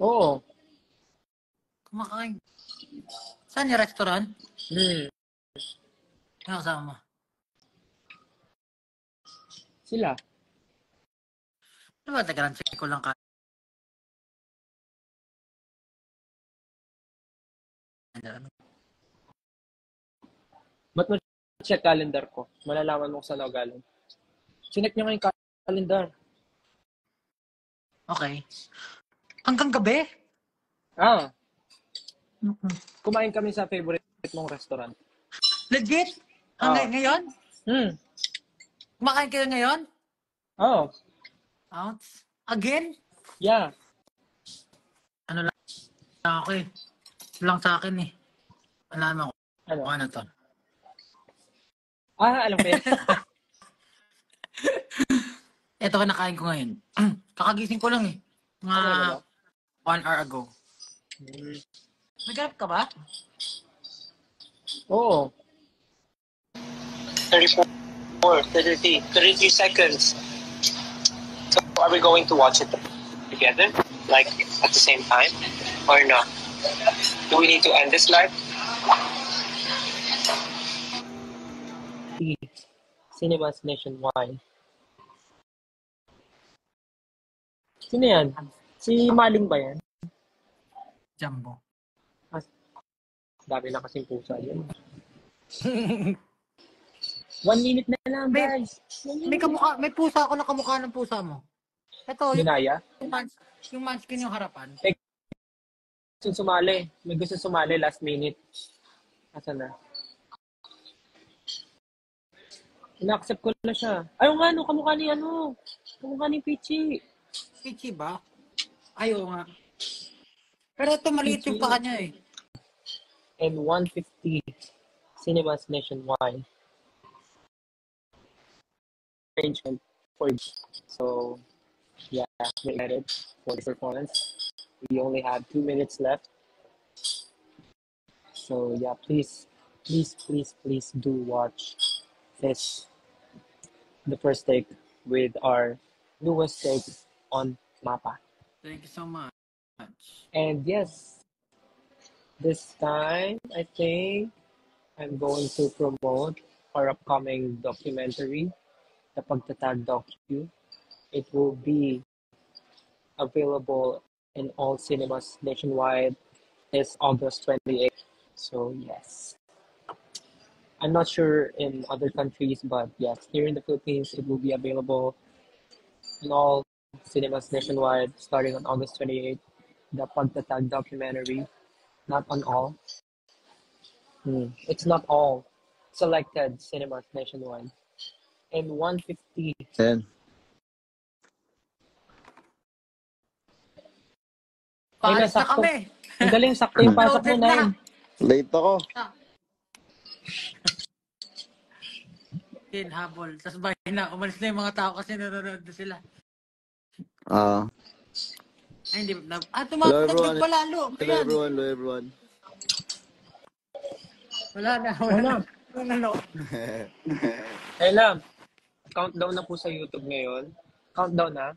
Oo. Kumakain. Saan yung restaurant? Ano kasama mo? Sila. Ano ba? Teka lang, check ko lang ka. Ba't mo check calendar ko? Malalaman mo kung saan ako galing. Sinek niya nga yung calendar. Okay. Hanggang gabi? Ah. Kumain kami sa favorite mong restaurant. Legit? Hanggang ngayon? Kumakain kayo ngayon? Oo. Out? Again? Yeah. Ano lang ako eh. Ito lang sa akin eh. Alam mo Ano? Ano to? Alam ko yan. Ito kinakain ko ngayon. Kakagising ko lang eh. Mga 1 hour ago. Nag-grab ka ba? Oo. 34, 33 seconds. So are we going to watch it together? Like at the same time? Or not? Do we need to end this live? Cinemas Nationwide. Sino yan? Si Maling ba yan? Jumbo. Dami na kasing pusa yun. 1 minute na lang, guys. May pusa ako na kamukha ng pusa mo. Ito, Binaya? yung munchkin yung harapan. Gusto sumali. May gusto sumali last minute. Asan na? Ina-accept ko na siya. Ayaw nga, kamukha ni Kamukha ni Pichi. Pichi ba? Ayaw nga. Pero ito maliit yung paa niya eh. And 150 cinemas nationwide. Arrangement for so yeah, we're excited for this performance. We only have 2 minutes left. So yeah, please do watch this, the first take with our newest take on Mapa. Thank you so much. And yes, this time I think I'm going to promote our upcoming documentary, the Pagtatag Docu. It will be available in all cinemas nationwide this August 28th. So yes. I'm not sure in other countries, but yes, here in the Philippines, it will be available in all cinemas nationwide starting on August 28th. The Pagtatag documentary, not on all. It's not all selected cinemas nationwide. And 150. Ayan. Paalis na kami. Ang galing, sakto yung pasok mo na. Late ako. Habol. Tapos bahay na. Umalis na yung mga tao kasi nanonood na sila. Ay, hindi. Tumatagdag pa lalo. Hello everyone. Wala na. Hey lang, countdown na po sa YouTube ngayon. Countdown na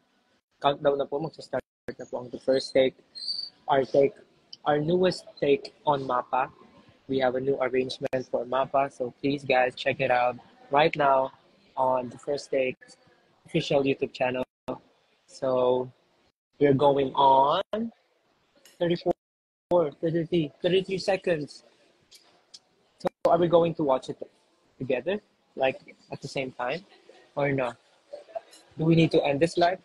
po. Magsa-start na po ang the first take. Our newest take on Mapa. We have a new arrangement for Mapa. So please guys, check it out right now on the first take official YouTube channel. So we're going on 34, 33 seconds. So are we going to watch it together? Like at the same time? Or not? Do we need to end this live?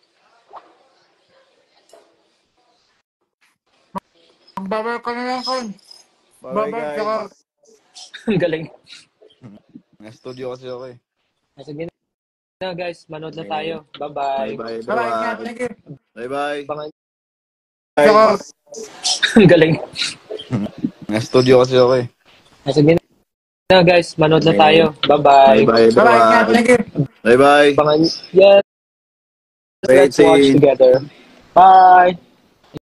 Babay ka na lang, Kon. Bye guys. Ang galing. Studio kasi ako eh. Sige na guys, manood na tayo. Bye-bye. Bye. Thank you. Bye. Ang galing. Studio kasi ako eh. Sige na guys, manood na tayo. Bye-bye. Thank you. Bye. Yes. Let's watch together. Bye.